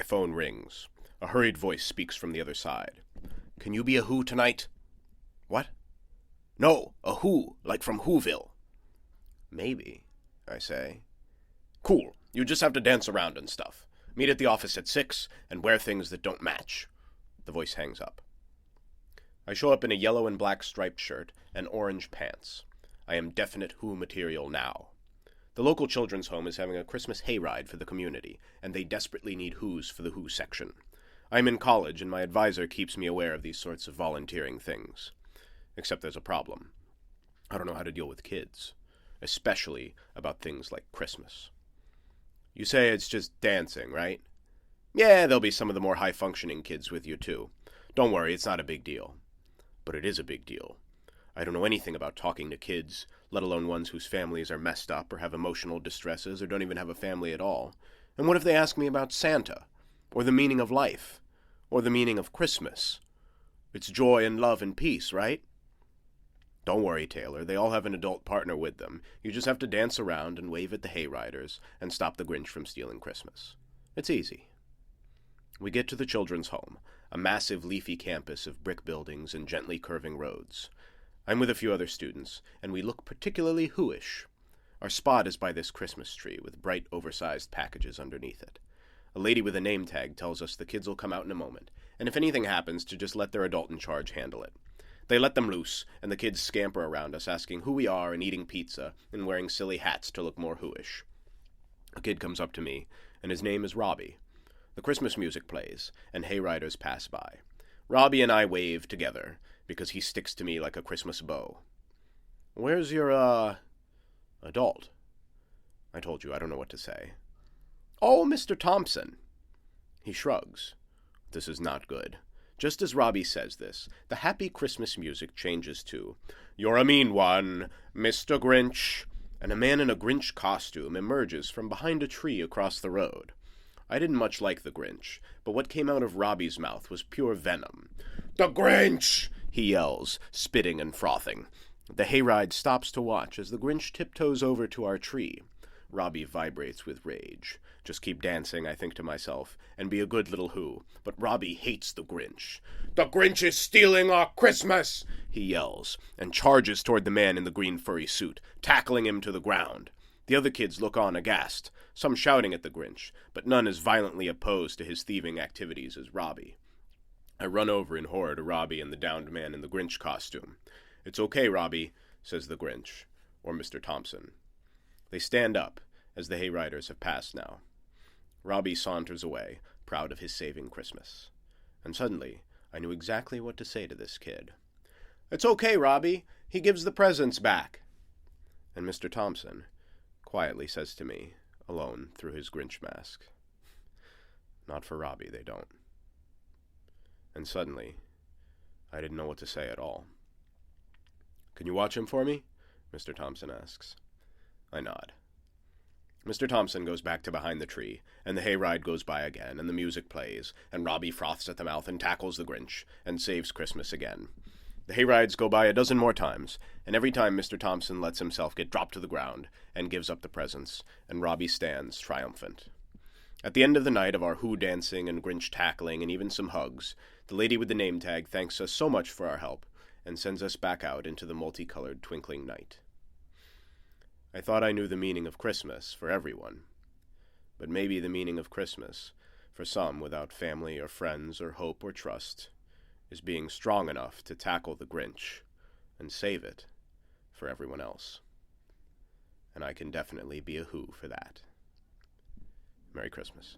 phone rings. A hurried voice speaks from the other side. "Can you be a Who tonight?" "What?" "No, a Who, like from Whoville." "Maybe," I say. "Cool. You just have to dance around and stuff. Meet at the office at 6 and wear things that don't match." The voice hangs up. I show up in a yellow and black striped shirt and orange pants. I am definite Who material now. The local children's home is having a Christmas hayride for the community, and they desperately need Who's for the Who section. I'm in college, and my advisor keeps me aware of these sorts of volunteering things. Except there's a problem. I don't know how to deal with kids, especially about things like Christmas. You say it's just dancing, right? Yeah, there'll be some of the more high-functioning kids with you, too. Don't worry, it's not a big deal. But it is a big deal. I don't know anything about talking to kids, let alone ones whose families are messed up or have emotional distresses or don't even have a family at all. And what if they ask me about Santa, or the meaning of life, or the meaning of Christmas? It's joy and love and peace, right? Don't worry, Taylor, they all have an adult partner with them. You just have to dance around and wave at the hayriders and stop the Grinch from stealing Christmas. It's easy. We get to the children's home, a massive leafy campus of brick buildings and gently curving roads. I'm with a few other students, and we look particularly Who-ish. Our spot is by this Christmas tree with bright, oversized packages underneath it. A lady with a name tag tells us the kids will come out in a moment, and if anything happens, to just let their adult in charge handle it. They let them loose, and the kids scamper around us, asking who we are and eating pizza and wearing silly hats to look more Who-ish. A kid comes up to me, and his name is Robbie. The Christmas music plays, and hayriders pass by. Robbie and I wave together, because he sticks to me like a Christmas bow. "Where's your, adult?" I told you, I don't know what to say. "Oh, Mr. Thompson." He shrugs. This is not good. Just as Robbie says this, the happy Christmas music changes to, "You're a mean one, Mr. Grinch," and a man in a Grinch costume emerges from behind a tree across the road. I didn't much like the Grinch, but what came out of Robbie's mouth was pure venom. "The Grinch!" he yells, spitting and frothing. The hayride stops to watch as the Grinch tiptoes over to our tree. Robbie vibrates with rage. Just keep dancing, I think to myself, and be a good little Who. But Robbie hates the Grinch. "The Grinch is stealing our Christmas!" he yells, and charges toward the man in the green furry suit, tackling him to the ground. The other kids look on aghast, some shouting at the Grinch, but none as violently opposed to his thieving activities as Robbie. I run over in horror to Robbie and the downed man in the Grinch costume. "It's okay, Robbie," says the Grinch, or Mr. Thompson. They stand up, as the hayriders have passed now. Robbie saunters away, proud of his saving Christmas. And suddenly, I knew exactly what to say to this kid. "It's okay, Robbie. He gives the presents back." And Mr. Thompson quietly says to me, alone through his Grinch mask, "Not for Robbie, they don't." And suddenly, I didn't know what to say at all. "Can you watch him for me?" Mr. Thompson asks. I nod. Mr. Thompson goes back to behind the tree, and the hayride goes by again, and the music plays, and Robbie froths at the mouth and tackles the Grinch, and saves Christmas again. The hayrides go by a dozen more times, and every time Mr. Thompson lets himself get dropped to the ground, and gives up the presents, and Robbie stands triumphant. At the end of the night of our Who dancing and Grinch tackling and even some hugs, the lady with the name tag thanks us so much for our help, and sends us back out into the multicolored twinkling night. I thought I knew the meaning of Christmas for everyone, but maybe the meaning of Christmas, for some without family or friends or hope or trust, is being strong enough to tackle the Grinch and save it for everyone else. And I can definitely be a Who for that. Merry Christmas.